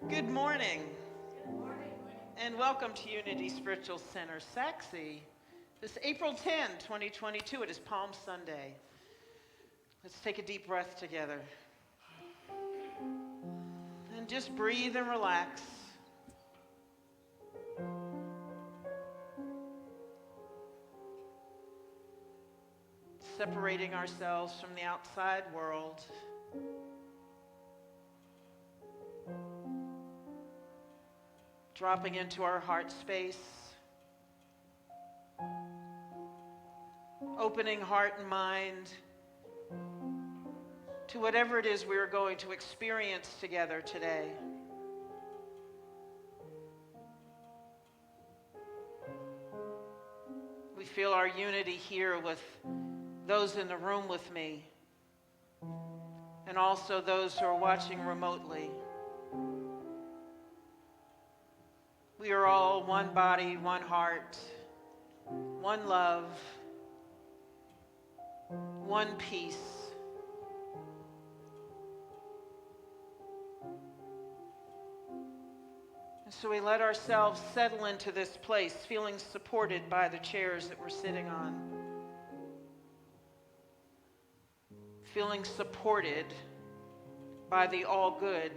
Good morning. And welcome to Unity Spiritual Center, Saxe. This April 10, 2022. It is Palm Sunday. Let's take a deep breath together. And just breathe and relax. Separating ourselves from the outside world. Dropping into our heart space. Opening heart and mind to whatever it is we are going to experience together today. We feel our unity here with those in the room with me, and also those who are watching remotely. We are all one body, one heart, one love, one peace. And so we let ourselves settle into this place, feeling supported by the chairs that we're sitting on. Feeling supported by the all good,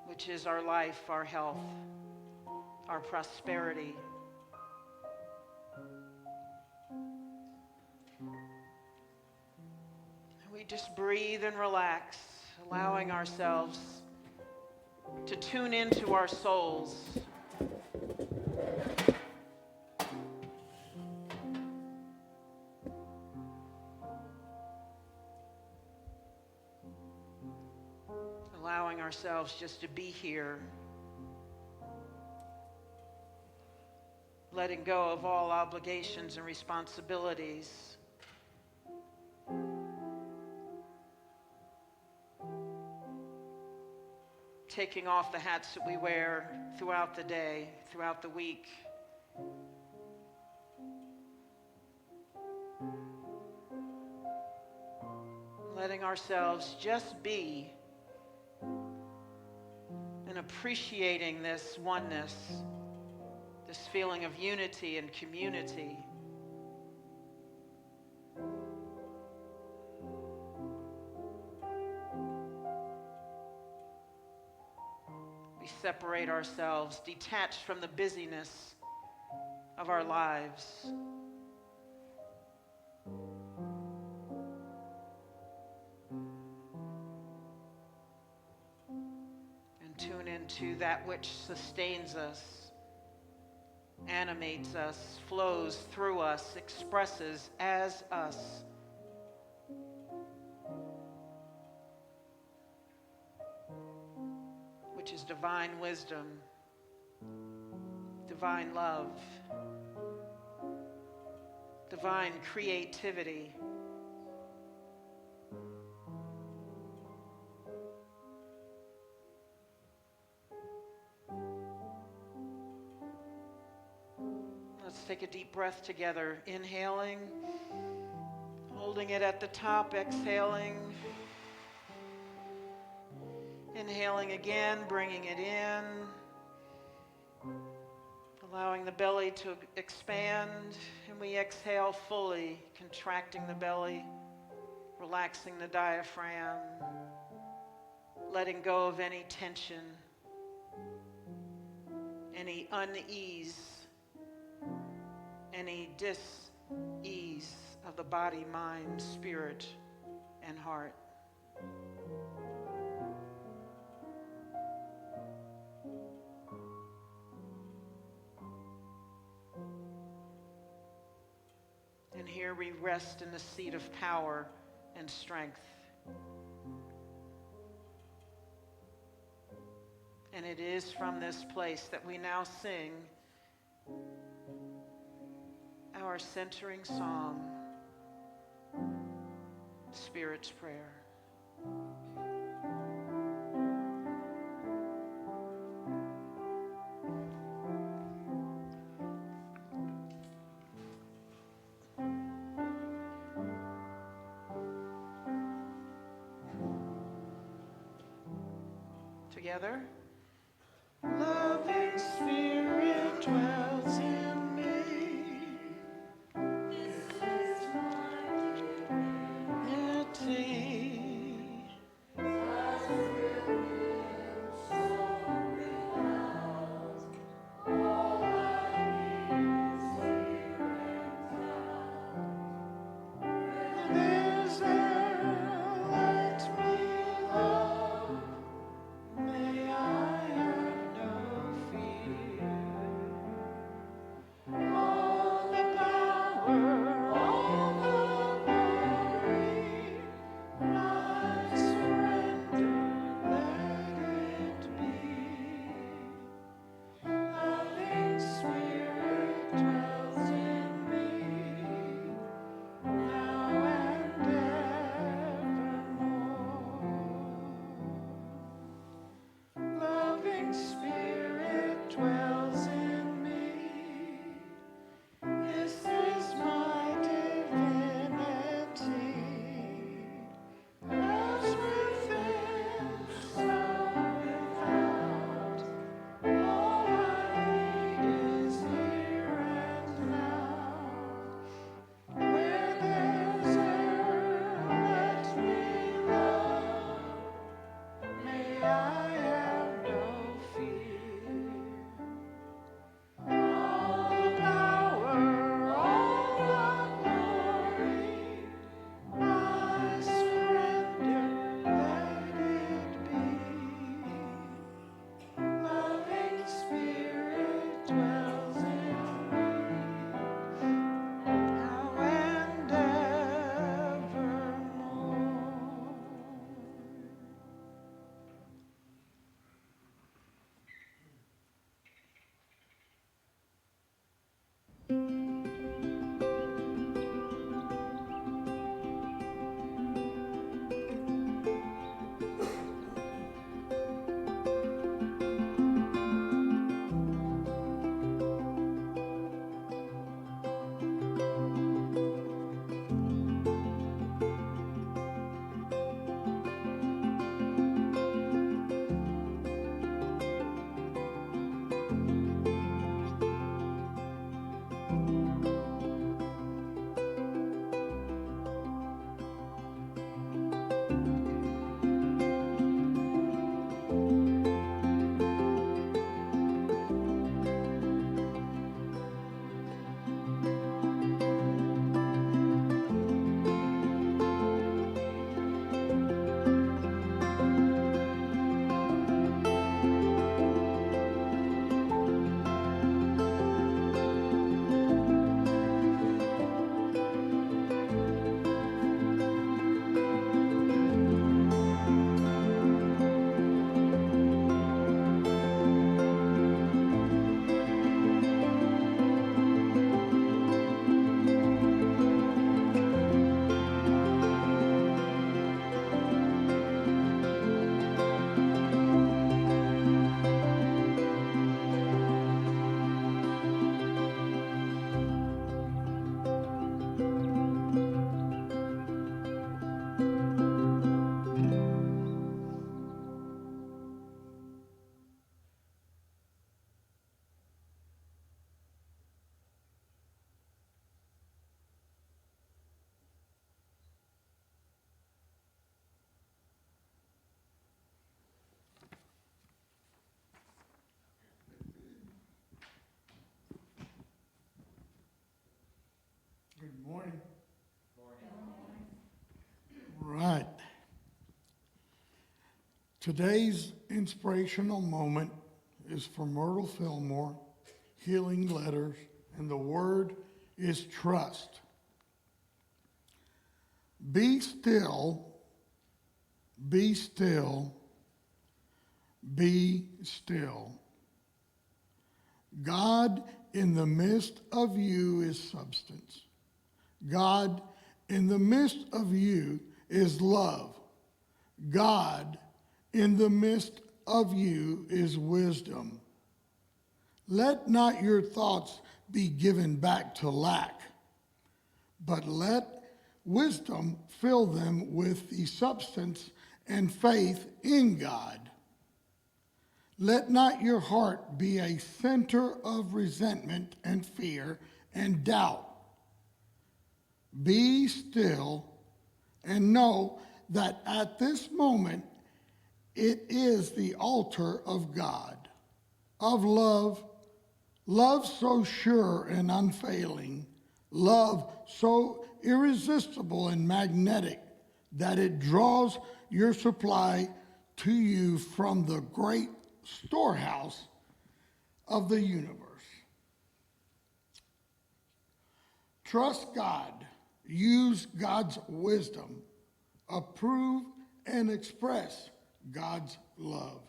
which is our life, our health, our prosperity. We just breathe and relax, allowing ourselves to tune into our souls. Allowing ourselves just to be here. Letting go of all obligations and responsibilities. Taking off the hats that we wear throughout the day, throughout the week. Letting ourselves just be and appreciating this oneness, this feeling of unity and community. We separate ourselves, detached from the busyness of our lives. And tune into that which sustains us, animates us, flows through us, expresses as us. Which is divine wisdom, divine love, divine creativity. Let's take a deep breath together. Inhaling, holding it at the top, exhaling. Inhaling again, bringing it in. Allowing the belly to expand. And we exhale fully, contracting the belly, relaxing the diaphragm, letting go of any tension, any unease, any dis-ease of the body, mind, spirit, and heart. And here we rest in the seat of power and strength. And it is from this place that we now sing our centering song, Spirit's Prayer. together. Loving Spirit dwells in me. This is my divinity. Good morning. Right. Today's inspirational moment is from Myrtle Fillmore, Healing Letters, and the word is trust. Be still, be still, be still. God in the midst of you is substance. God in the midst of you is love. God in the midst of you is wisdom. Let not your thoughts be given back to lack, but let wisdom fill them with the substance and faith in God. Let not your heart be a center of resentment and fear and doubt. Be still and know that at this moment it is the altar of God, of love, love so sure and unfailing, love so irresistible and magnetic that it draws your supply to you from the great storehouse of the universe. Trust God, use God's wisdom, approve and express God's love.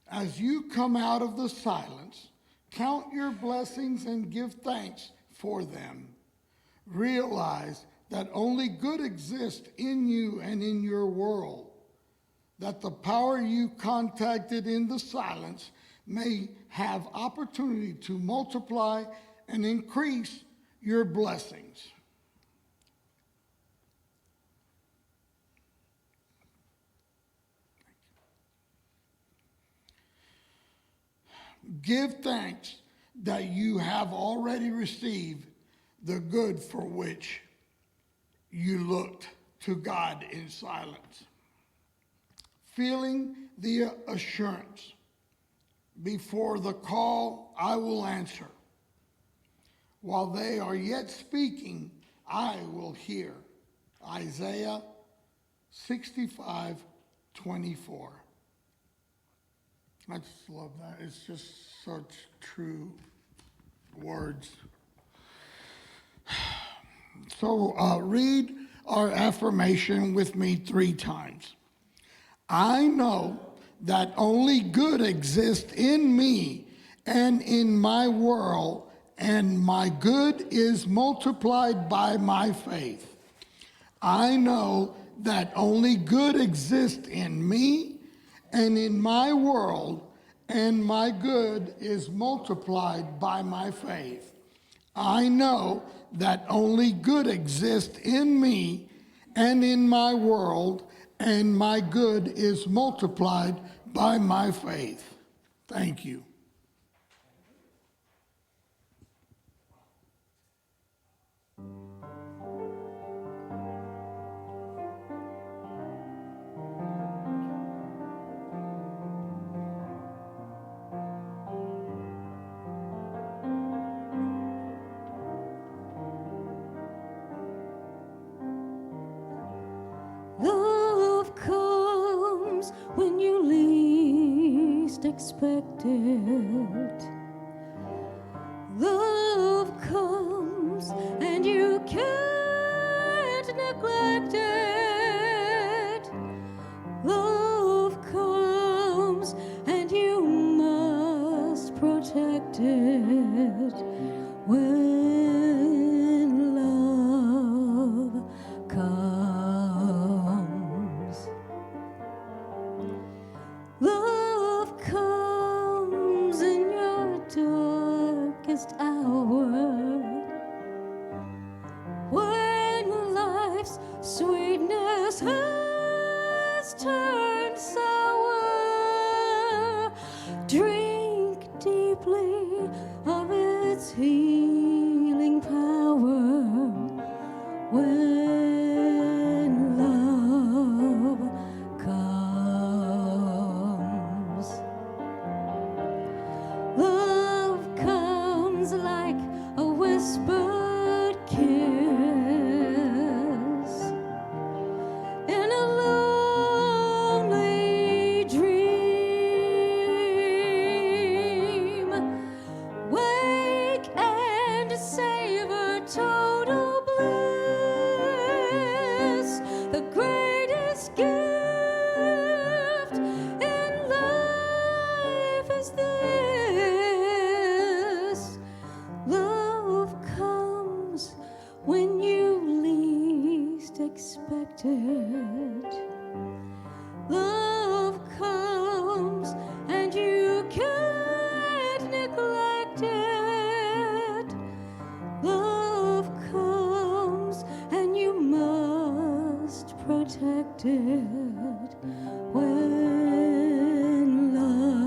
As you come out of the silence, count your blessings and give thanks for them. Realize that only good exists in you and in your world, that the power you contacted in the silence may have opportunity to multiply and increase your blessings. Give thanks that you have already received the good for which you looked to God in silence. Feeling the assurance, before the call, I will answer. While they are yet speaking, I will hear. Isaiah 65:24. I just love that. It's just such true words. So read our affirmation with me 3 times. I know that only good exists in me and in my world, and my good is multiplied by my faith. I know that only good exists in me and in my world, and my good is multiplied by my faith. I know that only good exists in me and in my world, and my good is multiplied by my faith. Thank you. Love comes when you least expect it. Love comes and you can't neglect it. Love comes and you must protect it. When love comes, love comes in your darkest hour, when life's sweetness has turned sour. Drink deeply of its healing power. When love comes, love comes like a whispered kiss in a lonely dream. Wake and savor total bliss, the greatest gift in life is this. Love comes when you least expect it. Love comes and you can't neglect it. Love comes and you must protect it. When love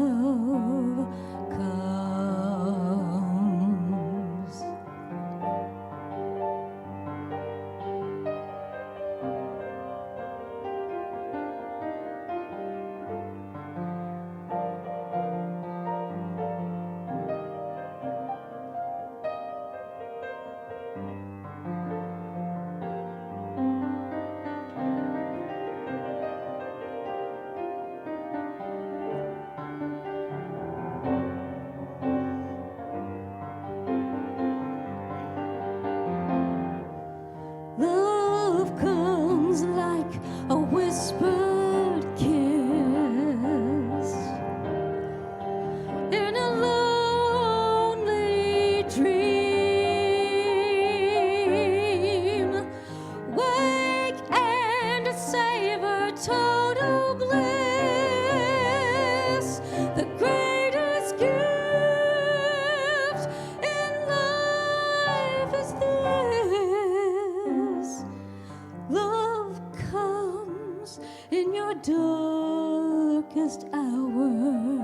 darkest hour,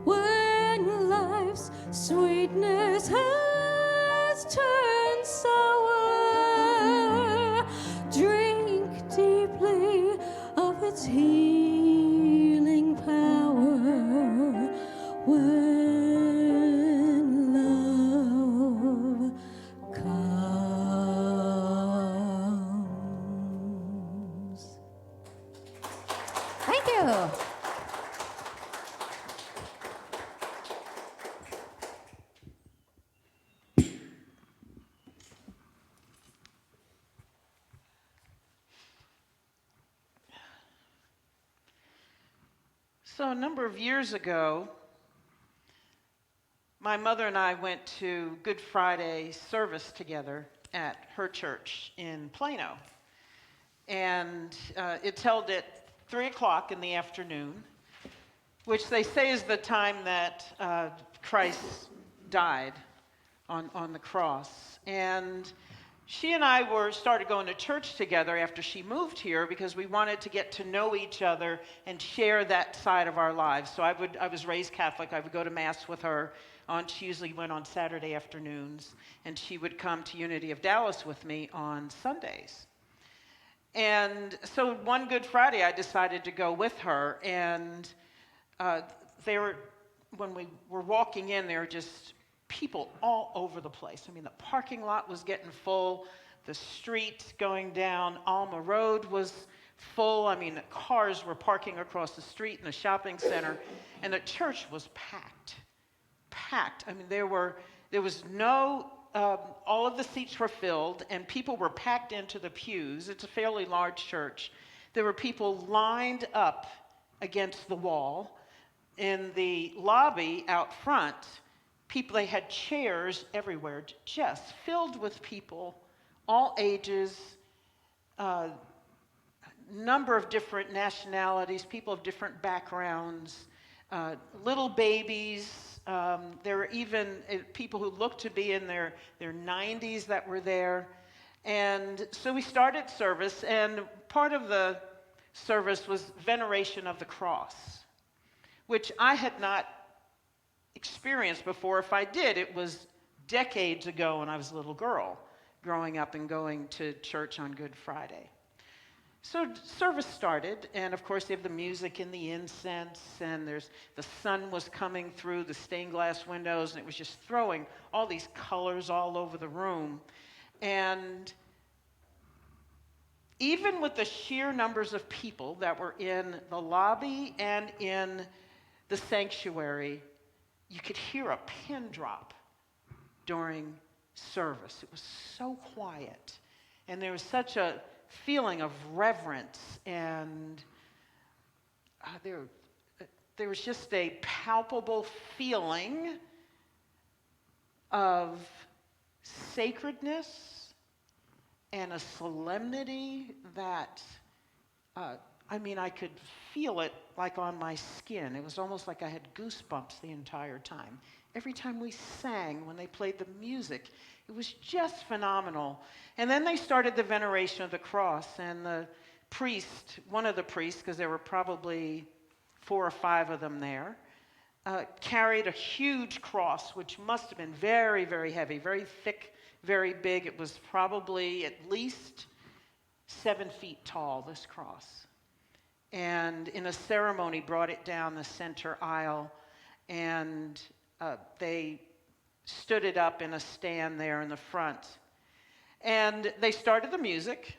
when life's sweetness has turned sour, drink deeply of its healing power. When love comes. Thank you. So a number of years ago, my mother and I went to Good Friday service together at her church in Plano. And it's held at 3 o'clock in the afternoon, which they say is the time that Christ died on the cross. And she and I started going to church together after she moved here because we wanted to get to know each other and share that side of our lives. So I was raised Catholic. I would go to Mass with her. She usually went on Saturday afternoons, and she would come to Unity of Dallas with me on Sundays. And so one Good Friday, I decided to go with her, and when we were walking in, there were just people all over the place. I mean, the parking lot was getting full, the street going down Alma Road was full. I mean, cars were parking across the street in the shopping center, and the church was packed. I mean, there was no, all of the seats were filled, and people were packed into the pews. It's a fairly large church. There were people lined up against the wall. In the lobby out front, they had chairs everywhere, just filled with people, all ages, number of different nationalities, people of different backgrounds, little babies. There were even people who looked to be in their 90s that were there. And so we started service, and part of the service was veneration of the cross, which I had not experienced before. If I did, it was decades ago when I was a little girl, growing up and going to church on Good Friday. So service started, and of course they have the music and the incense, and the sun was coming through the stained glass windows, and it was just throwing all these colors all over the room. And even with the sheer numbers of people that were in the lobby and in the sanctuary, you could hear a pin drop during service. It was so quiet, and there was such a feeling of reverence, and there was just a palpable feeling of sacredness and a solemnity that, I could feel it like on my skin. It was almost like I had goosebumps the entire time. Every time we sang, when they played the music, it was just phenomenal. And then they started the veneration of the cross, and the priest, one of the priests, because there were probably 4 or 5 of them there, carried a huge cross, which must have been very, very heavy, very thick, very big. It was probably at least 7 feet tall, this cross. And in a ceremony, brought it down the center aisle, and they stood it up in a stand there in the front. And they started the music,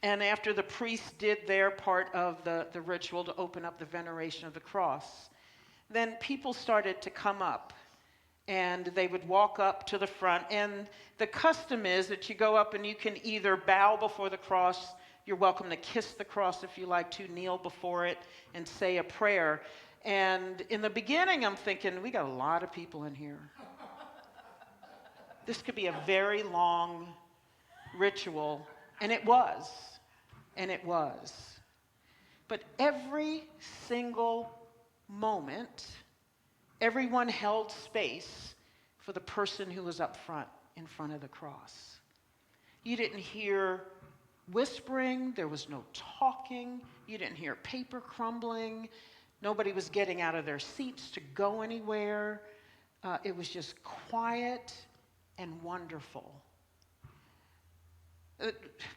and after the priests did their part of the ritual to open up the veneration of the cross, then people started to come up, and they would walk up to the front. And the custom is that you go up and you can either bow before the cross, you're welcome to kiss the cross if you like to, kneel before it and say a prayer. And in the beginning, I'm thinking, we got a lot of people in here. This could be a very long ritual, and it was. But every single moment, everyone held space for the person who was up front, in front of the cross. You didn't hear whispering, there was no talking, you didn't hear paper crumbling, nobody was getting out of their seats to go anywhere. It was just quiet and wonderful.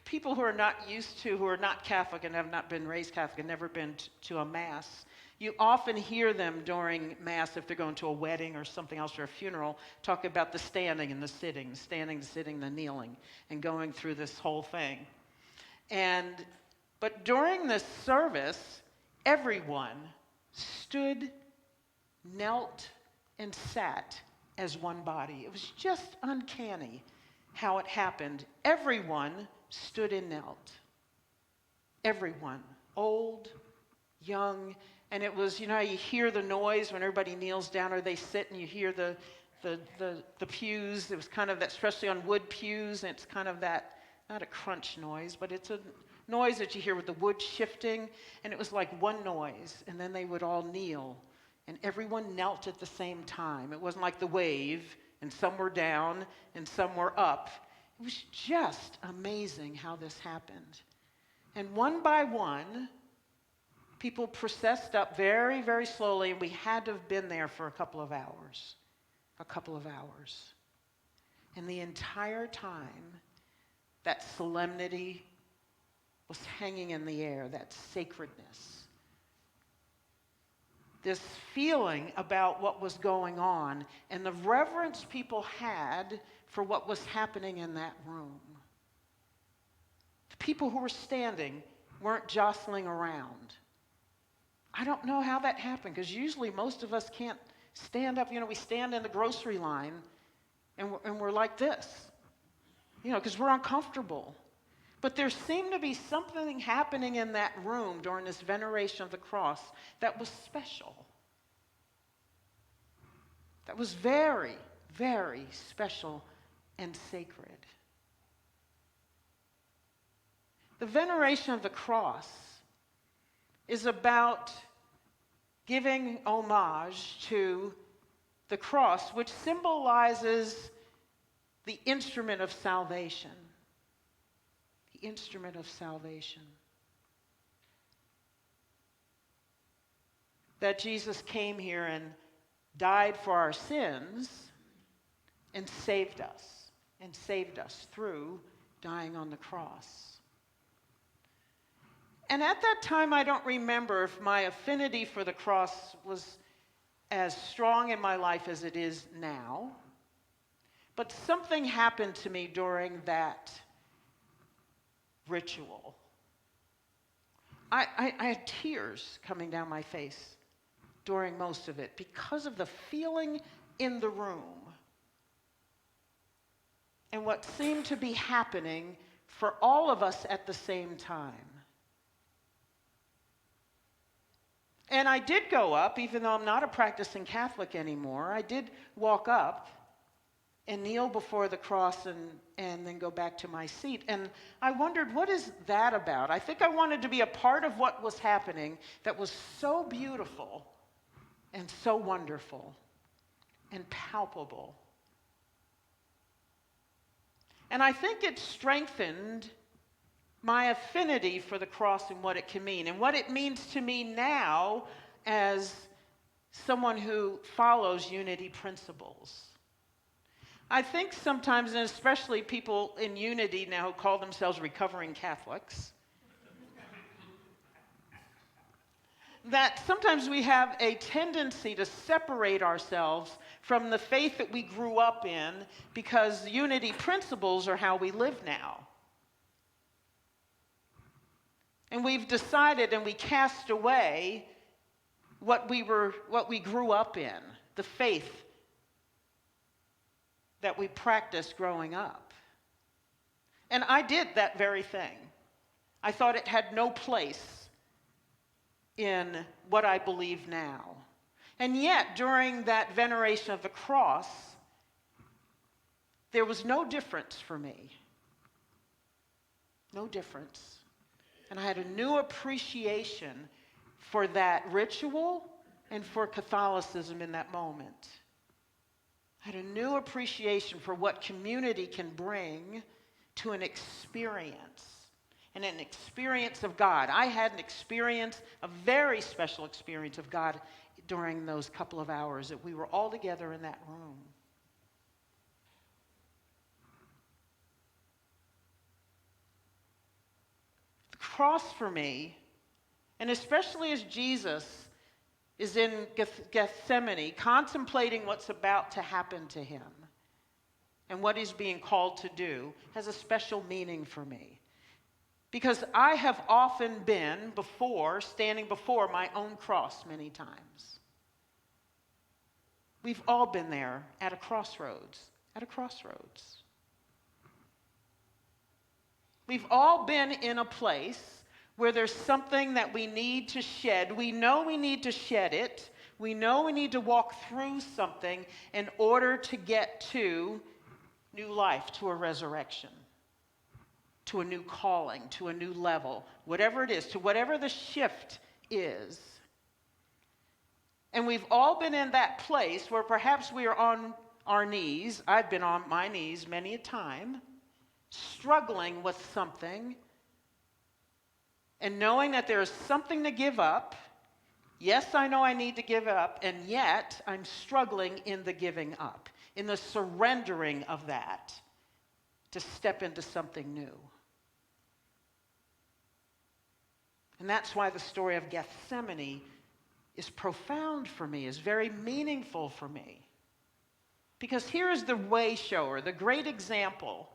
People who are not used to, who are not Catholic and have not been raised Catholic and never been to a Mass, you often hear them during Mass, if they're going to a wedding or something else or a funeral, talk about the standing and the sitting, the kneeling, and going through this whole thing. But during this service, everyone stood, knelt, and sat as one body. It was just uncanny how it happened. Everyone stood and knelt. Everyone, old, young, and it was, you know, you hear the noise when everybody kneels down or they sit, and you hear the pews. It was kind of that, especially on wood pews, and it's kind of that, not a crunch noise, but it's a noise that you hear with the wood shifting, and it was like one noise, and then they would all kneel, and everyone knelt at the same time. It wasn't like the wave, and some were down, and some were up. It was just amazing how this happened. And one by one, people processed up very, very slowly, and we had to have been there for a couple of hours. And the entire time, that solemnity was hanging in the air, that sacredness. This feeling about what was going on and the reverence people had for what was happening in that room. The people who were standing weren't jostling around. I don't know how that happened, because usually most of us can't stand up. You know, we stand in the grocery line and we're like this, you know, because we're uncomfortable. But there seemed to be something happening in that room during this veneration of the cross that was special. That was very, very special and sacred. The veneration of the cross is about giving homage to the cross, which symbolizes the instrument of salvation. The instrument of salvation. That Jesus came here and died for our sins and saved us through dying on the cross. And at that time, I don't remember if my affinity for the cross was as strong in my life as it is now. But something happened to me during that ritual. I had tears coming down my face during most of it because of the feeling in the room and what seemed to be happening for all of us at the same time. And I did go up, even though I'm not a practicing Catholic anymore. I did walk up and kneel before the cross and then go back to my seat. And I wondered, what is that about? I think I wanted to be a part of what was happening that was so beautiful and so wonderful and palpable. And I think it strengthened my affinity for the cross and what it can mean, and what it means to me now as someone who follows unity principles. I think sometimes, and especially people in unity now who call themselves recovering Catholics, that sometimes we have a tendency to separate ourselves from the faith that we grew up in because unity principles are how we live now. And we've decided and we cast away what we grew up in, the faith that we practiced growing up. And I did that very thing. I thought it had no place in what I believe now. And yet, during that veneration of the cross, there was no difference for me. No difference. And I had a new appreciation for that ritual and for Catholicism in that moment. I had a new appreciation for what community can bring to an experience. and an experience of God. I had an experience, a very special experience of God during those couple of hours that we were all together in that room. The cross for me, and especially as Jesus is in Gethsemane, contemplating what's about to happen to him and what he's being called to do, has a special meaning for me. Because I have often been standing before my own cross many times. We've all been there at a crossroads. We've all been in a place where there's something that we need to shed. We know we need to shed it. We know we need to walk through something in order to get to new life, to a resurrection, to a new calling, to a new level, whatever it is, to whatever the shift is. And we've all been in that place where perhaps we are on our knees. I've been on my knees many a time, struggling with something, and knowing that there is something to give up. Yes, I know I need to give up, and yet I'm struggling in the giving up, in the surrendering of that, to step into something new. And that's why the story of Gethsemane is profound for me, is very meaningful for me. Because here is the way shower, the great example,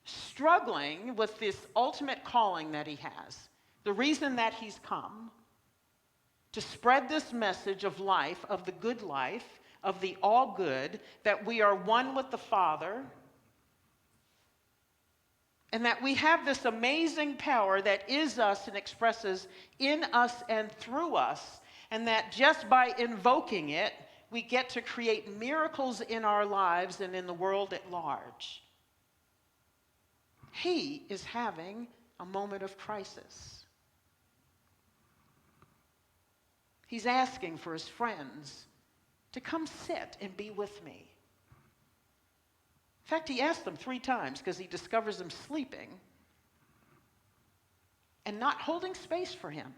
struggling with this ultimate calling that he has, the reason that he's come, to spread this message of life, of the good life, of the all good, that we are one with the Father, and that we have this amazing power that is us and expresses in us and through us, and that just by invoking it, we get to create miracles in our lives and in the world at large. He is having a moment of crisis. He's asking for his friends to come sit and be with me. In fact, he asked them 3 times because he discovers them sleeping and not holding space for him.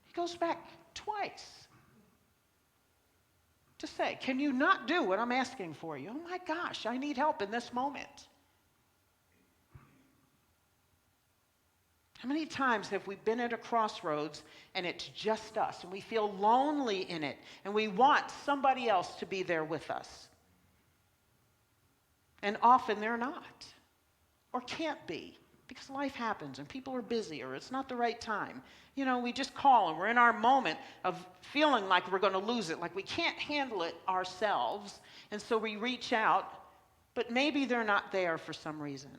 He goes back twice to say, can you not do what I'm asking for you? Oh my gosh, I need help in this moment. How many times have we been at a crossroads and it's just us and we feel lonely in it and we want somebody else to be there with us? And often they're not or can't be because life happens and people are busy or it's not the right time. You know, we just call and we're in our moment of feeling like we're going to lose it, like we can't handle it ourselves. And so we reach out, but maybe they're not there for some reason.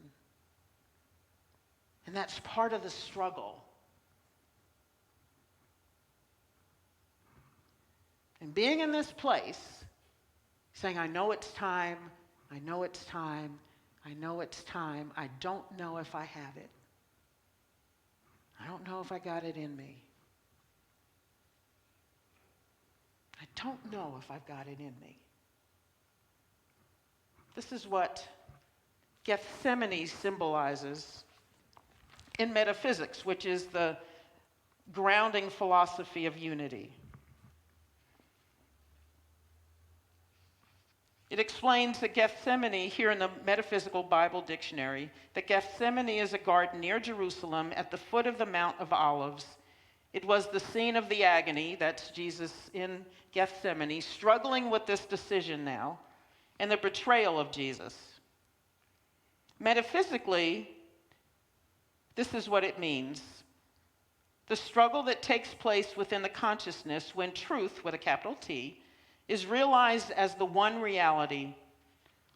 And that's part of the struggle. And being in this place, saying, I know it's time, I know it's time, I know it's time. I don't know if I have it. I don't know if I got it in me. I don't know if I've got it in me. This is what Gethsemane symbolizes in metaphysics, which is the grounding philosophy of unity. It explains that Gethsemane, here in the Metaphysical Bible Dictionary, that Gethsemane is a garden near Jerusalem at the foot of the Mount of Olives. It was the scene of the agony, that's Jesus in Gethsemane, struggling with this decision now, and the betrayal of Jesus. Metaphysically, this is what it means. The struggle that takes place within the consciousness when truth, with a capital T, is realized as the one reality.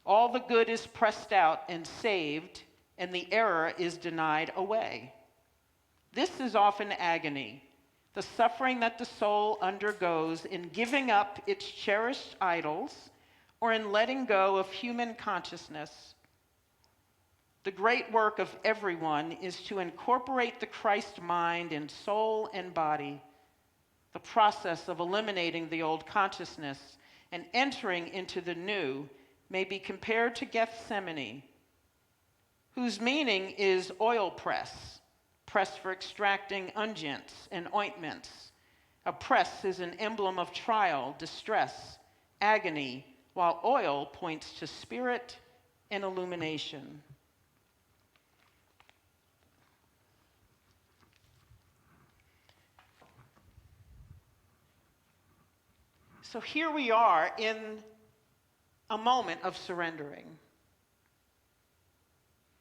All the good is pressed out and saved, and the error is denied away. This is often agony, the suffering that the soul undergoes in giving up its cherished idols or in letting go of human consciousness. The great work of everyone is to incorporate the Christ mind in soul and body. The process of eliminating the old consciousness and entering into the new may be compared to Gethsemane. whose meaning is oil press, press for extracting unguents and ointments. A press is an emblem of trial, distress, agony, while oil points to spirit and illumination. So here we are in a moment of surrendering.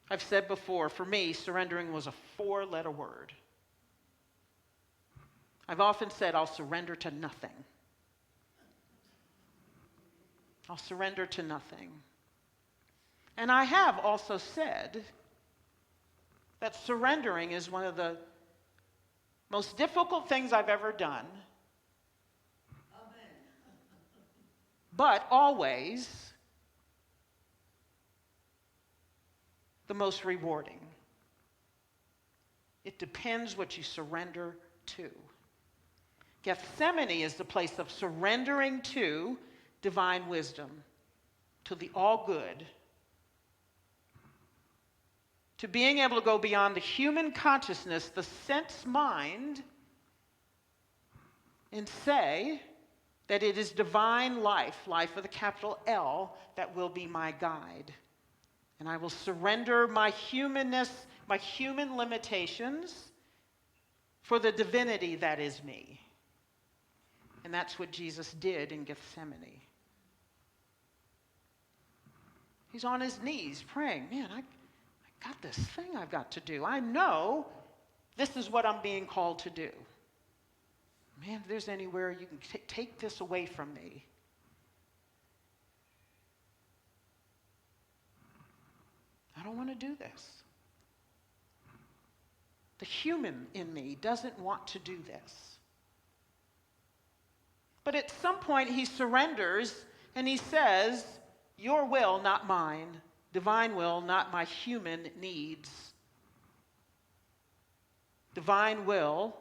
I've said before, for me, surrendering was a 4-letter word. I've often said, I'll surrender to nothing. I'll surrender to nothing. And I have also said that surrendering is one of the most difficult things I've ever done. But always the most rewarding. It depends what you surrender to. Gethsemane is the place of surrendering to divine wisdom, to the all good, to being able to go beyond the human consciousness, the sense mind, and say that it is divine life, life with a capital L, that will be my guide. And I will surrender my humanness, my human limitations, for the divinity that is me. And that's what Jesus did in Gethsemane. He's on his knees praying, man, I got this thing I've got to do. I know this is what I'm being called to do. Man, if there's anywhere you can take this away from me. I don't want to do this. The human in me doesn't want to do this. But at some point he surrenders and he says, your will, not mine. Divine will, not my human needs. Divine will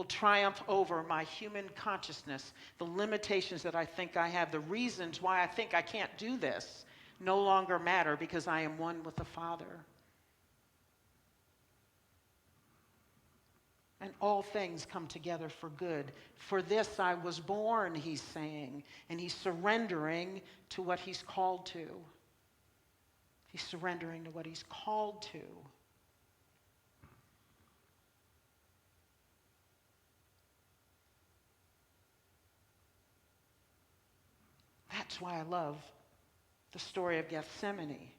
triumph over my human consciousness, the limitations that I think I have, the reasons why I think I can't do this no longer matter because I am one with the Father. And all things come together for good. For this I was born, he's saying, and he's surrendering to what he's called to. He's surrendering to what he's called to. That's why I love the story of Gethsemane,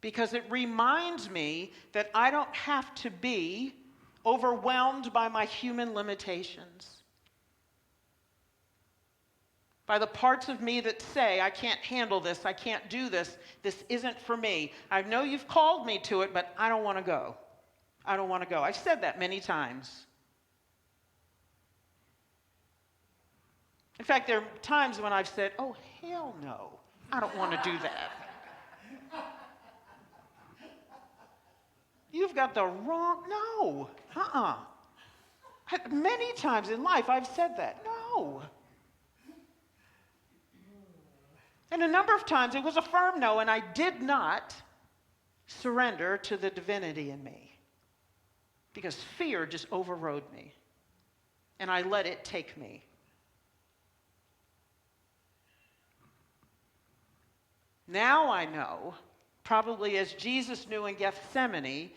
because it reminds me that I don't have to be overwhelmed by my human limitations, by the parts of me that say, I can't handle this, I can't do this, this isn't for me. I know you've called me to it, but I don't want to go. I don't want to go. I've said that many times. In fact, there are times when I've said, oh, hell no, I don't want to do that. You've got the wrong, no, Many times in life I've said that, no. And a number of times it was a firm no, and I did not surrender to the divinity in me because fear just overrode me, and I let it take me. Now I know, probably as Jesus knew in Gethsemane,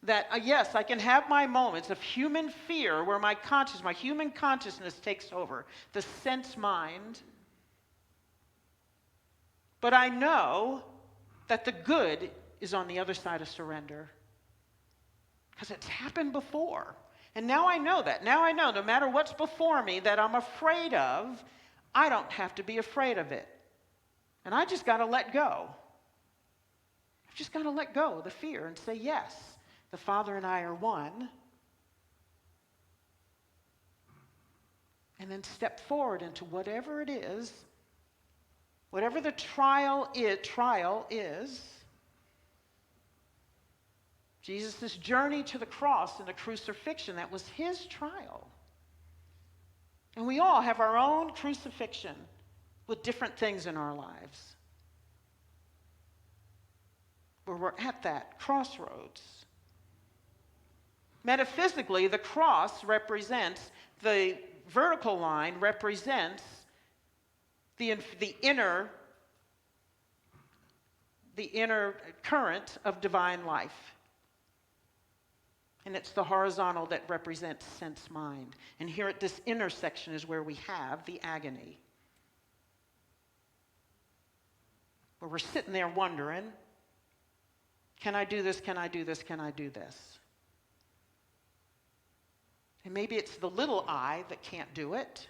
that yes, I can have my moments of human fear where my human consciousness takes over, the sense mind. But I know that the good is on the other side of surrender, because it's happened before. And now I know that. Now I know no matter what's before me that I'm afraid of, I don't have to be afraid of it. And I just got to let go. I've just got to let go of the fear and say, yes, the Father and I are one. And then step forward into whatever it is, whatever the trial is. Jesus' journey to the cross and the crucifixion, that was his trial. And we all have our own crucifixion with different things in our lives. where we're at that crossroads. Metaphysically, the cross represents, the vertical line represents the inner current of divine life. And it's the horizontal that represents sense mind. And here at this intersection is where we have the agony. Where we're sitting there wondering, can I do this? Can I do this? Can I do this? And maybe it's the little I that can't do it,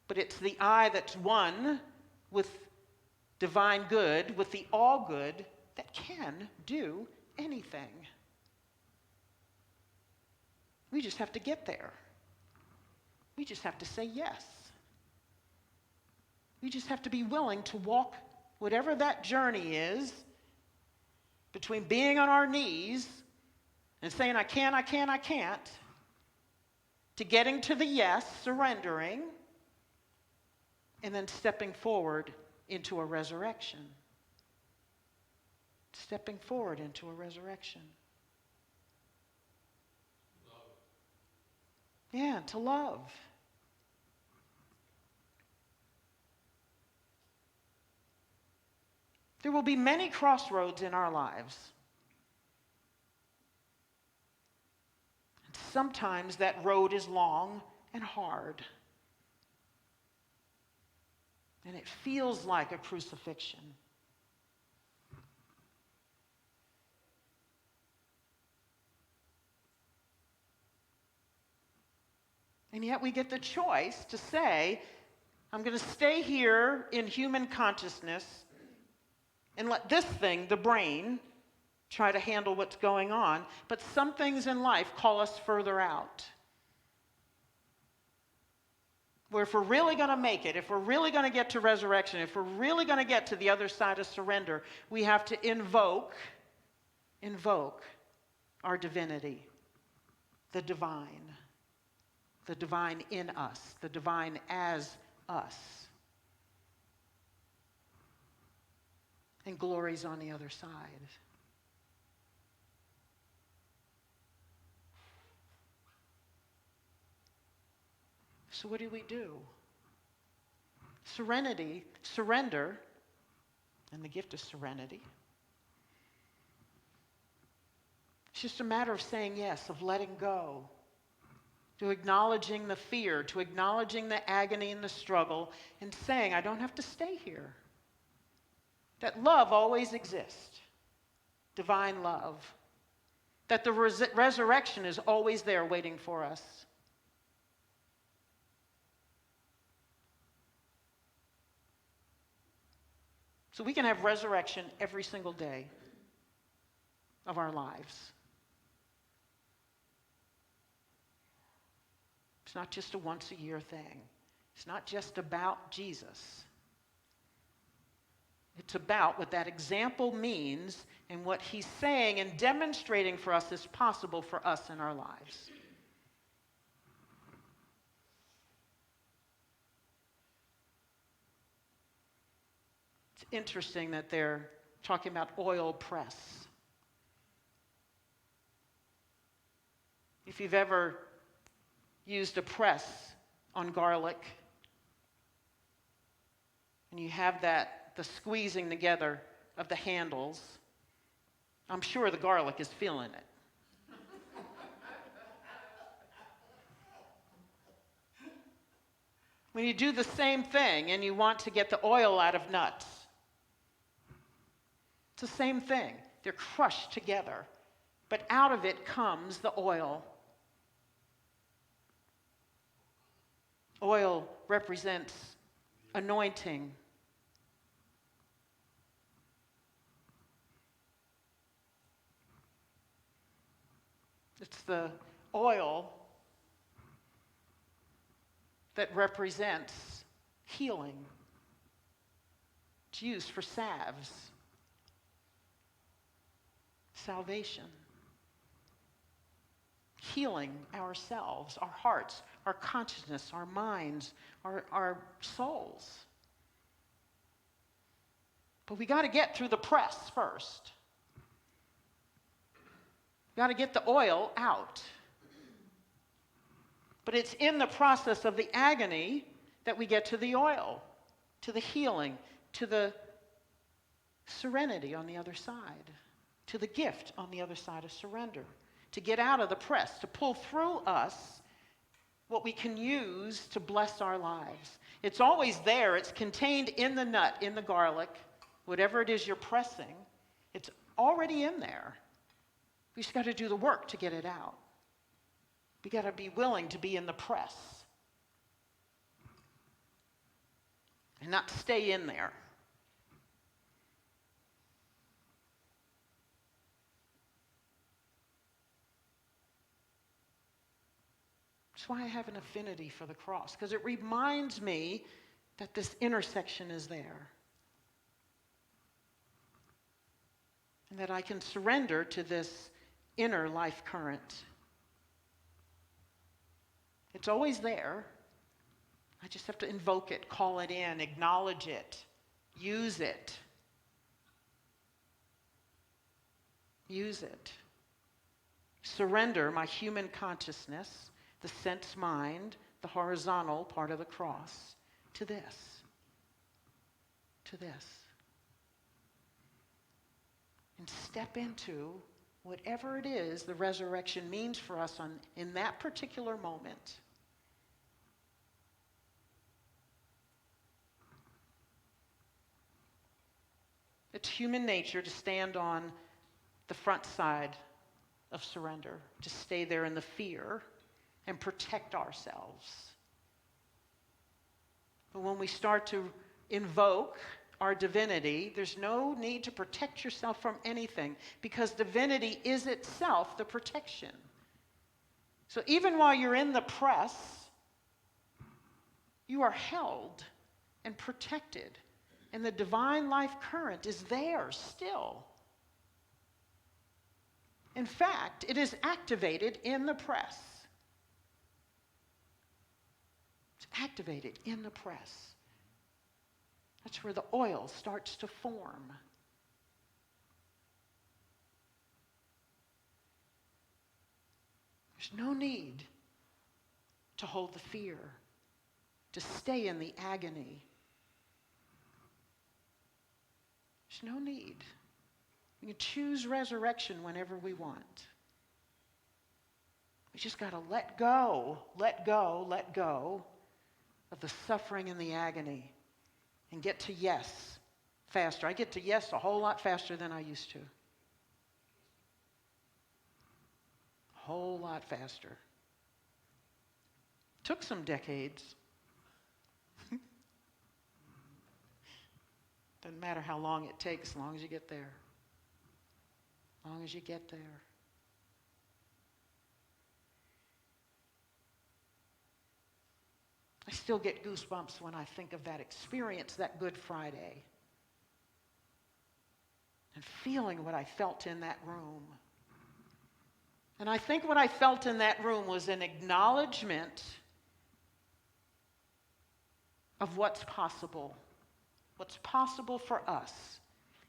but it's the I that's one with divine good, with the all good, that can do anything. We just have to get there. We just have to say yes. We just have to be willing to walk whatever that journey is between being on our knees and saying, I can't, to getting to the yes, surrendering, and then stepping forward into a resurrection. Stepping forward into a resurrection. Yeah, to love. There will be many crossroads in our lives. And sometimes that road is long and hard. And it feels like a crucifixion. And yet we get the choice to say, I'm going to stay here in human consciousness and let this thing, the brain, try to handle what's going on. But some things in life call us further out. Where if we're really going to make it, if we're really going to get to resurrection, if we're really going to get to the other side of surrender, we have to invoke our divinity, the divine in us, the divine as us. And glory's on the other side. So what do we do? Surrender, and the gift of serenity. It's just a matter of saying yes, of letting go, to acknowledging the fear, to acknowledging the agony and the struggle, and saying, I don't have to stay here. That love always exists, divine love. That the resurrection is always there waiting for us. So we can have resurrection every single day of our lives. It's not just a once-a-year thing. It's not just about Jesus. It's about what that example means and what he's saying and demonstrating for us is possible for us in our lives. It's interesting that they're talking about oil press. If you've ever used a press on garlic and you have the squeezing together of the handles, I'm sure the garlic is feeling it. When you do the same thing and you want to get the oil out of nuts, it's the same thing. They're crushed together, but out of it comes the oil. Oil represents anointing. It's the oil that represents healing. It's used for salves. Salvation. Healing ourselves, our hearts, our consciousness, our minds, our souls. But we got to get through the press first. got to get the oil out. But it's in the process of the agony that we get to the oil, to the healing, to the serenity on the other side, to the gift on the other side of surrender, to get out of the press, to pull through us what we can use to bless our lives. It's always there. It's contained in the nut, in the garlic, whatever it is you're pressing. It's already in there. We just got to do the work to get it out. We got to be willing to be in the press and not stay in there. That's why I have an affinity for the cross, because it reminds me that this intersection is there. And that I can surrender to this inner life current. It's always there. I just have to invoke it, call it in, acknowledge it, use it. Use it. Surrender my human consciousness, the sense mind, the horizontal part of the cross, to this. To this. And step into whatever it is the resurrection means for us in that particular moment. It's human nature to stand on the front side of surrender, to stay there in the fear and protect ourselves. But when we start to invoke our divinity, there's no need to protect yourself from anything, because divinity is itself the protection. So even while you're in the press, you are held and protected, and the divine life current is there still. In fact, it is activated in the press. It's activated in the press. That's where the oil starts to form. There's no need to hold the fear, to stay in the agony. There's no need. We can choose resurrection whenever we want. We just got to let go of the suffering and the agony and get to yes faster. I get to yes a whole lot faster than I used to. A whole lot faster. Took some decades. Doesn't matter how long it takes, as long as you get there. As long as you get there. I still get goosebumps when I think of that experience, that Good Friday. And feeling what I felt in that room. And I think what I felt in that room was an acknowledgement of what's possible for us,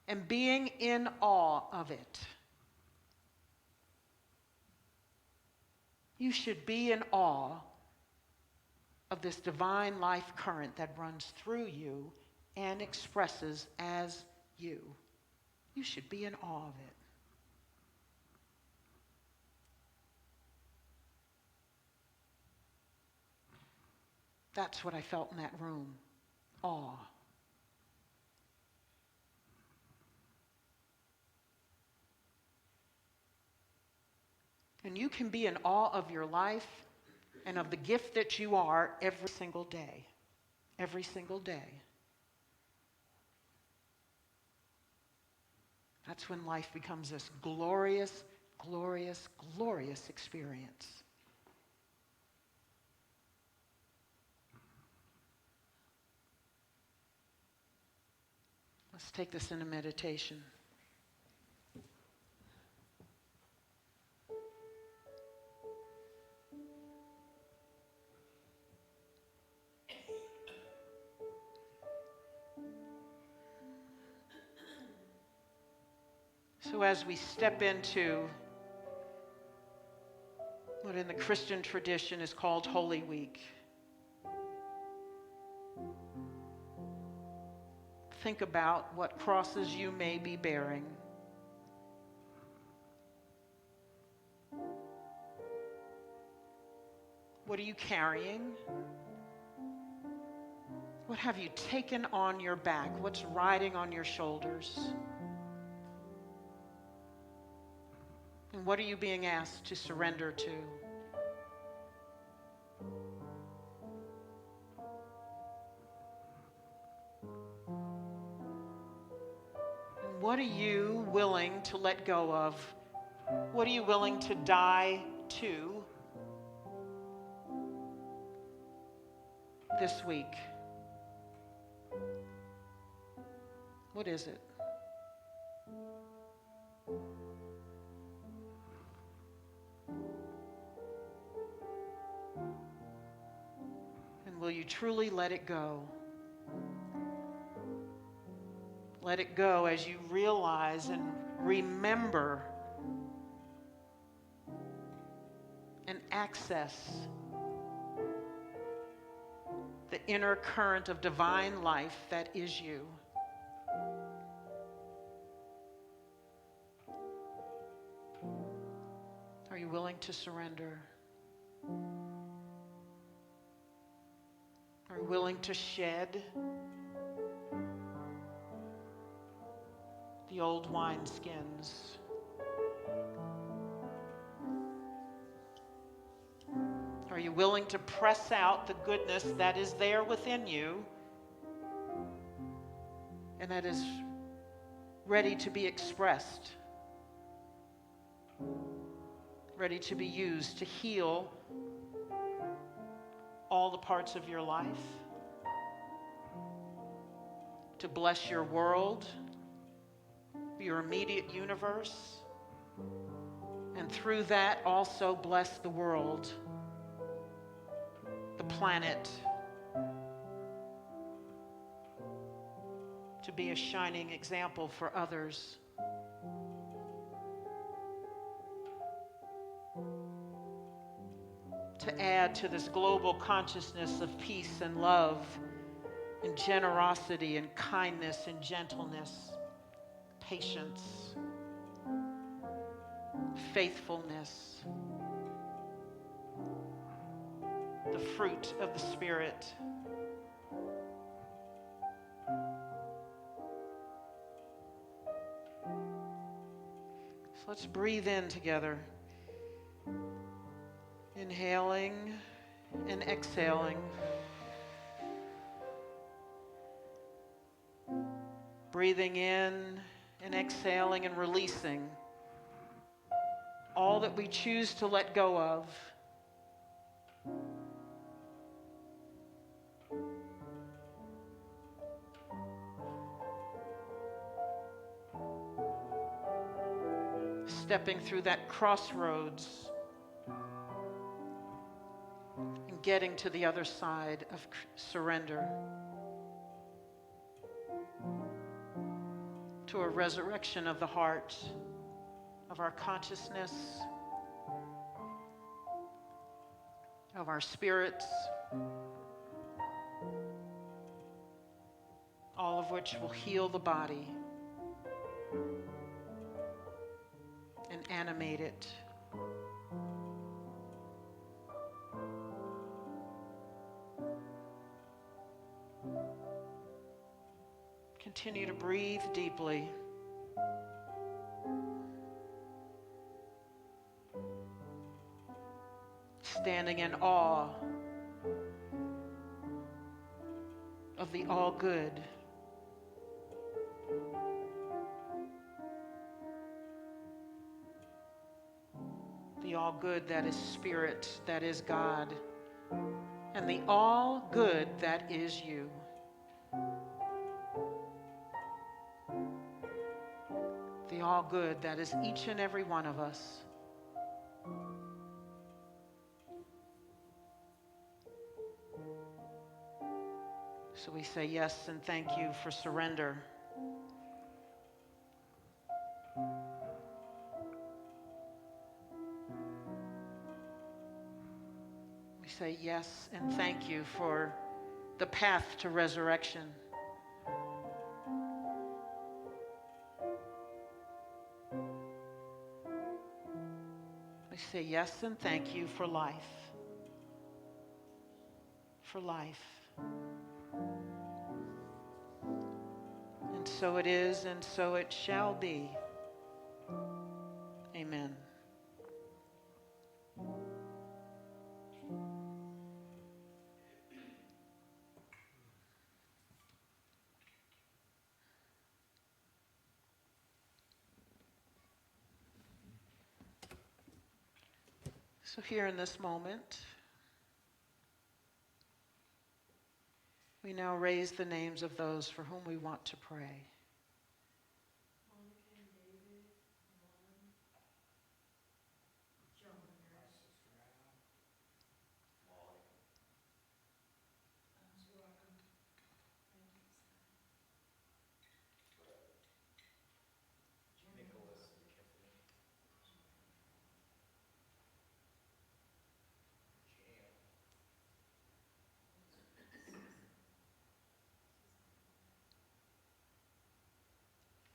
and being in awe of it. You should be in awe of this divine life current that runs through you and expresses as you. You should be in awe of it. That's what I felt in that room. Awe. And you can be in awe of your life and of the gift that you are every single day. Every single day. That's when life becomes this glorious, glorious, glorious experience. Let's take this in a meditation. So as we step into what in the Christian tradition is called Holy Week. Think about what crosses you may be bearing. What are you carrying? What have you taken on your back? What's riding on your shoulders? And what are you being asked to surrender to? And what are you willing to let go of? What are you willing to die to this week? What is it? And will you truly let it go? Let it go as you realize and remember and access the inner current of divine life that is you. Are you willing to surrender? Are you willing to shed the old wineskins? Are you willing to press out the goodness that is there within you and that is ready to be expressed, ready to be used to heal all the parts of your life, to bless your world, your immediate universe, and through that also bless the world, the planet, to be a shining example for others. To add to this global consciousness of peace and love and generosity and kindness and gentleness, patience, faithfulness, the fruit of the Spirit. So let's breathe in together. Inhaling and exhaling. Breathing in and exhaling and releasing all that we choose to let go of. Stepping through that crossroads and getting to the other side of surrender, to a resurrection of the heart, of our consciousness, of our spirits, all of which will heal the body and animate it. Continue to breathe deeply. Standing in awe of the all good. The all good that is Spirit, that is God, and the all good that is you. The all good that is each and every one of us. So we say yes and thank you for surrender. say yes and thank you for the path to resurrection. We say yes and thank you for life. For life. And so it is, and so it shall be. Amen. So here in this moment, we now raise the names of those for whom we want to pray.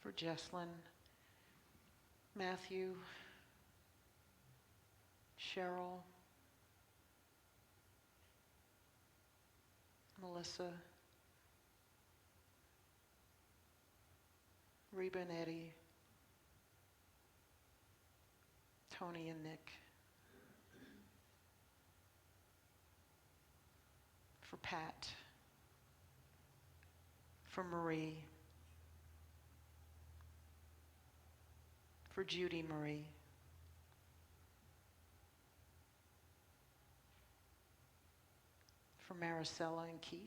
For Jesslyn, Matthew, Cheryl, Melissa, Reba and Eddie, Tony and Nick. For Pat, for Marie, for Judy Marie, for Maricela and Keith,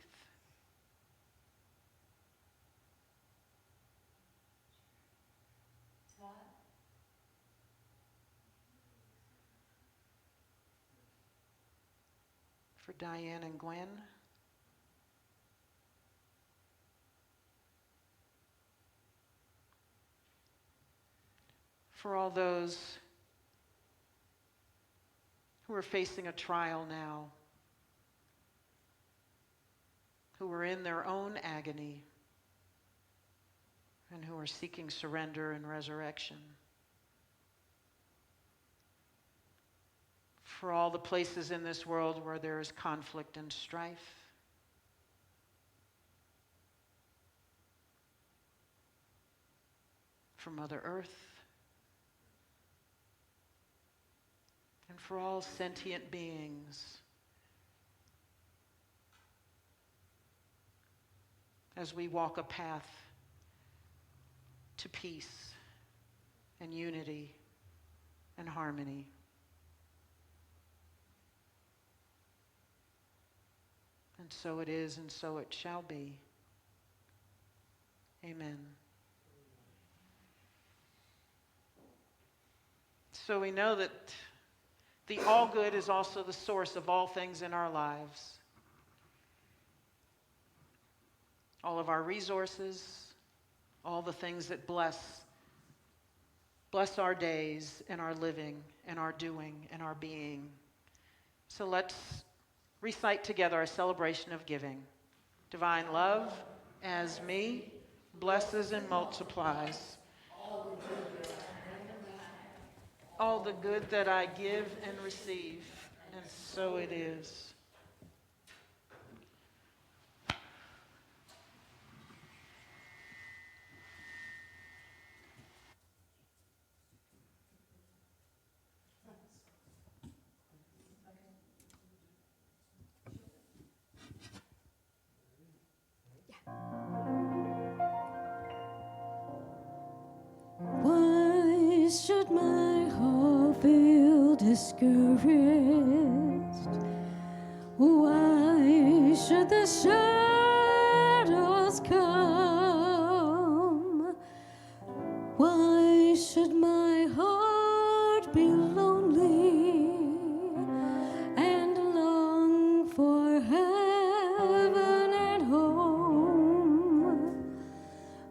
for Diane and Gwen, for all those who are facing a trial now, who are in their own agony, and who are seeking surrender and resurrection. For all the places in this world where there is conflict and strife. For Mother Earth. And for all sentient beings. As we walk a path to peace and unity and harmony. And so it is, and so it shall be. Amen. So we know that the all good is also the source of all things in our lives. All of our resources, all the things that bless our days and our living and our doing and our being. So let's recite together our celebration of giving. Divine love, as me, blesses and multiplies all the good that I give and receive, and so it is. Why should my heart feel discouraged? Why should the shadows come? Why should my heart be lonely and long for heaven and home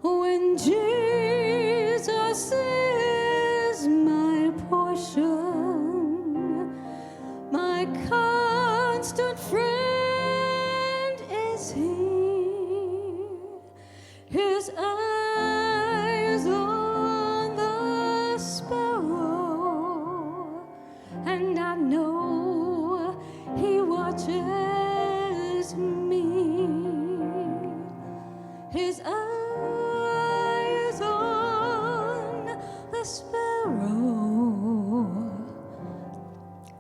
when Jesus is my portion, my constant His eye is on the sparrow,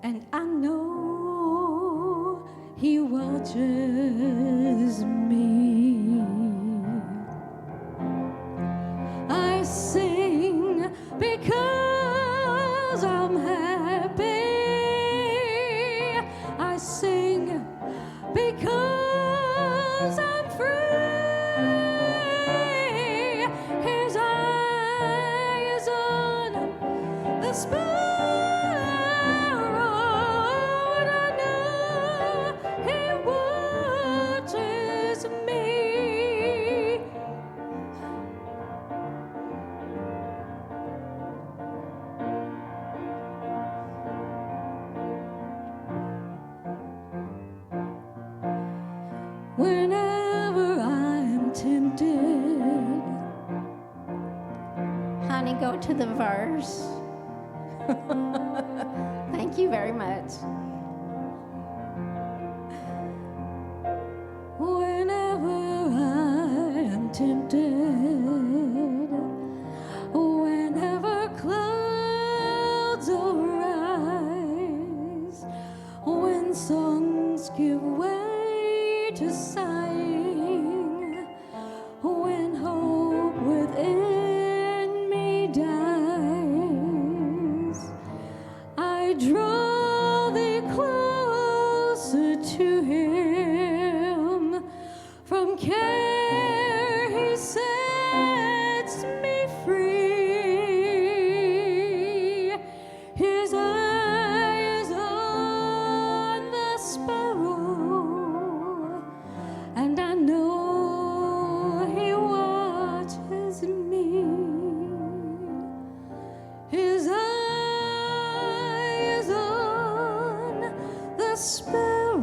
and I know He watches me. I sing because I'm happy. I sing because I'm free. His eye is on the sparrow, and I know He watches me. Whenever I'm tempted, Honey, go to the verse. Thank you very much. whenever I am tempted, whenever clouds arise, when songs give way to sighing, when hope within me dies, I draw thee closer to Him. From care He sets me free. His eye is on the sparrow, and I know He watches me. His eye is on the sparrow,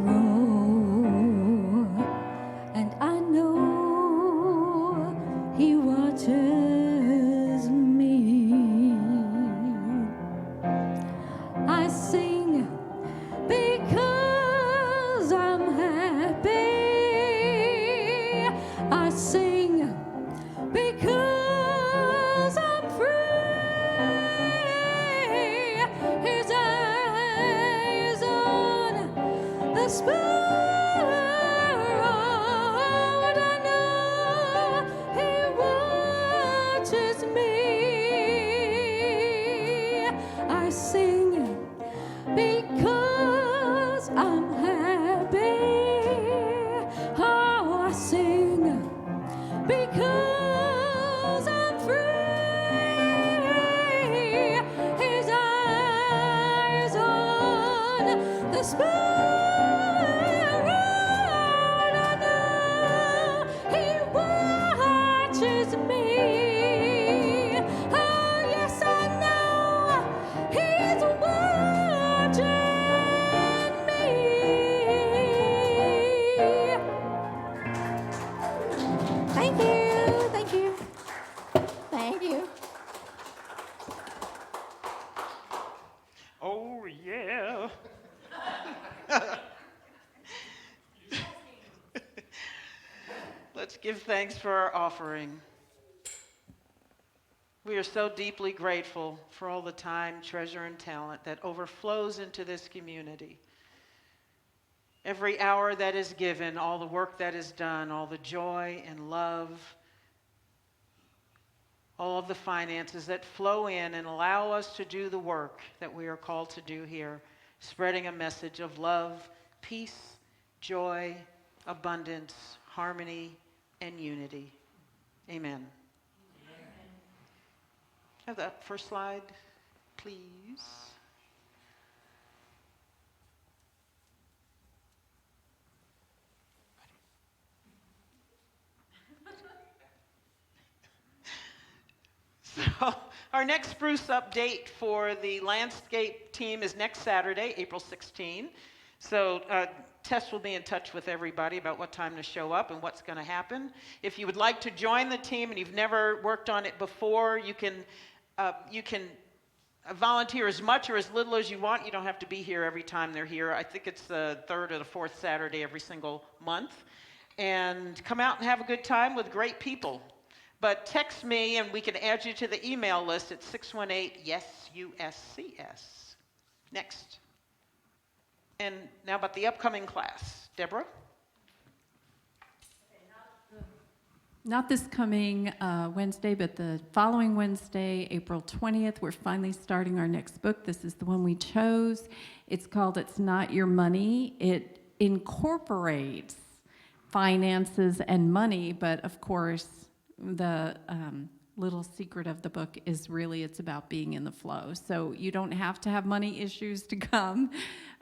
and I know He watches me. I sing because I'm happy. I sing because I'm free. His eye is on the sparrow, and I know He watches me. I sing because I'm happy. Oh, I sing because I'm free. His eyes on the sparrow, and I know He watches me. Oh, yes, I know He's watching me. Thank you. Thank you. Thank you. Oh, yeah. Let's give thanks for our offering. We are so deeply grateful for all the time, treasure, and talent that overflows into this community. Every hour that is given, all the work that is done, all the joy and love, all of the finances that flow in and allow us to do the work that we are called to do here, spreading a message of love, peace, joy, abundance, harmony, and unity. Amen. Have that first slide, please. So our next spruce update for the landscape team is next Saturday, April 16. So Tess will be in touch with everybody about what time to show up and what's going to happen. If you would like to join the team and you've never worked on it before, you can volunteer as much or as little as you want. You don't have to be here every time they're here. I think it's the third or the fourth Saturday every single month. and come out and have a good time with great people. But text me and we can add you to the email list at 618-YES-USCS. Next. And now about the upcoming class. Deborah? Not this coming Wednesday, but the following Wednesday, April 20th, we're finally starting our next book. This is the one we chose. It's called It's Not Your Money. It incorporates finances and money, but of course, the little secret of the book is really it's about being in the flow. So you don't have to have money issues to come.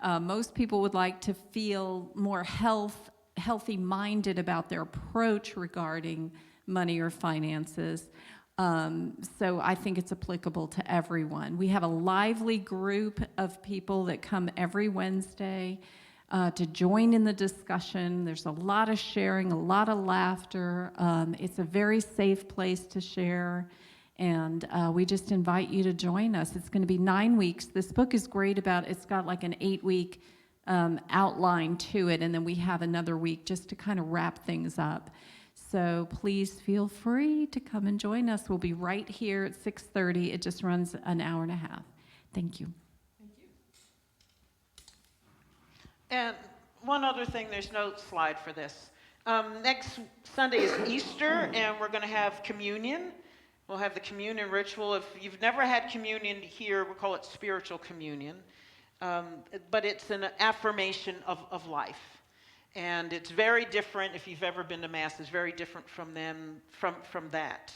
Most people would like to feel more healthy-minded about their approach regarding money or finances. So I think it's applicable to everyone. We have a lively group of people that come every Wednesday to join in the discussion. There's a lot of sharing, a lot of laughter. It's a very safe place to share, and we just invite you to join us. It's going to be 9 weeks. This book is great it's got like an 8-week outline to it, and then we have another week just to kind of wrap things up. So please feel free to come and join us. We'll be right here at 6:30. It just runs an hour and a half. Thank you. And one other thing, there's no slide for this. Next Sunday is Easter, and we're going to have communion. We'll have the communion ritual. If you've never had communion here, we call it spiritual communion. But it's an affirmation of life. And it's very different, if you've ever been to Mass, it's very different from that.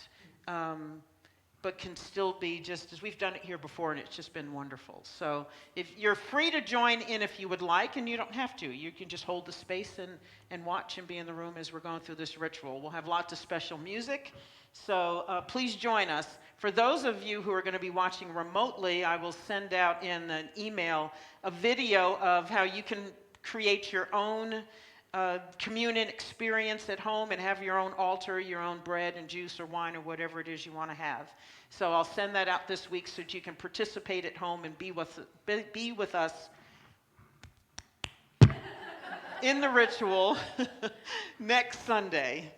But can still be just as we've done it here before, and it's just been wonderful. So if you're free to join in if you would like, and you don't have to. You can just hold the space and watch and be in the room as we're going through this ritual. We'll have lots of special music, so please join us. For those of you who are going to be watching remotely, I will send out in an email a video of how you can create your own communion experience at home and have your own altar, your own bread and juice or wine or whatever it is you want to have. So I'll send that out this week so that you can participate at home and be with us in the ritual next Sunday.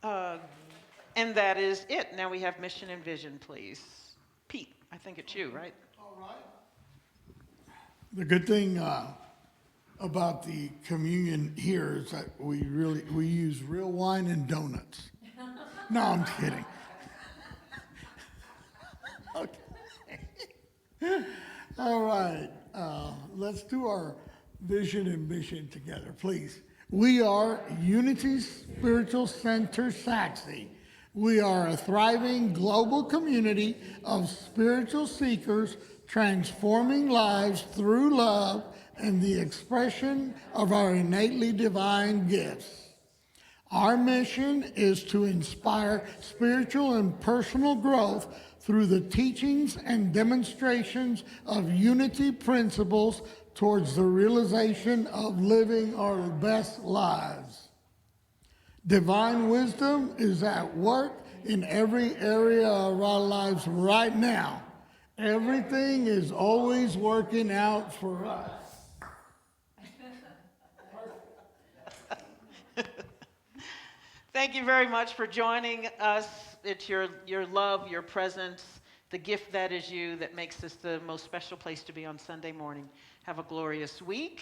And that is it. Now we have mission and vision, please. Pete, I think it's you, right? All right. The good thing about the communion here is that we use real wine and donuts. No, I'm kidding. Okay. All right. Let's do our vision and mission together, please. We are Unity Spiritual Center Saxe. We are a thriving global community of spiritual seekers transforming lives through love and the expression of our innately divine gifts. Our mission is to inspire spiritual and personal growth through the teachings and demonstrations of unity principles towards the realization of living our best lives. Divine wisdom is at work in every area of our lives right now. Everything is always working out for us. Thank you very much for joining us. It's your love, your presence, the gift that is you that makes this the most special place to be on Sunday morning. Have a glorious week.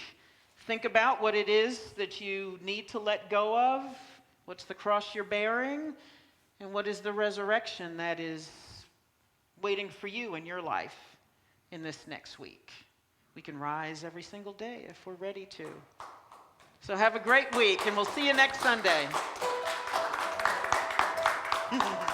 Think about what it is that you need to let go of. What's the cross you're bearing? And what is the resurrection that is waiting for you in your life in this next week? We can rise every single day if we're ready to. So have a great week, and we'll see you next Sunday.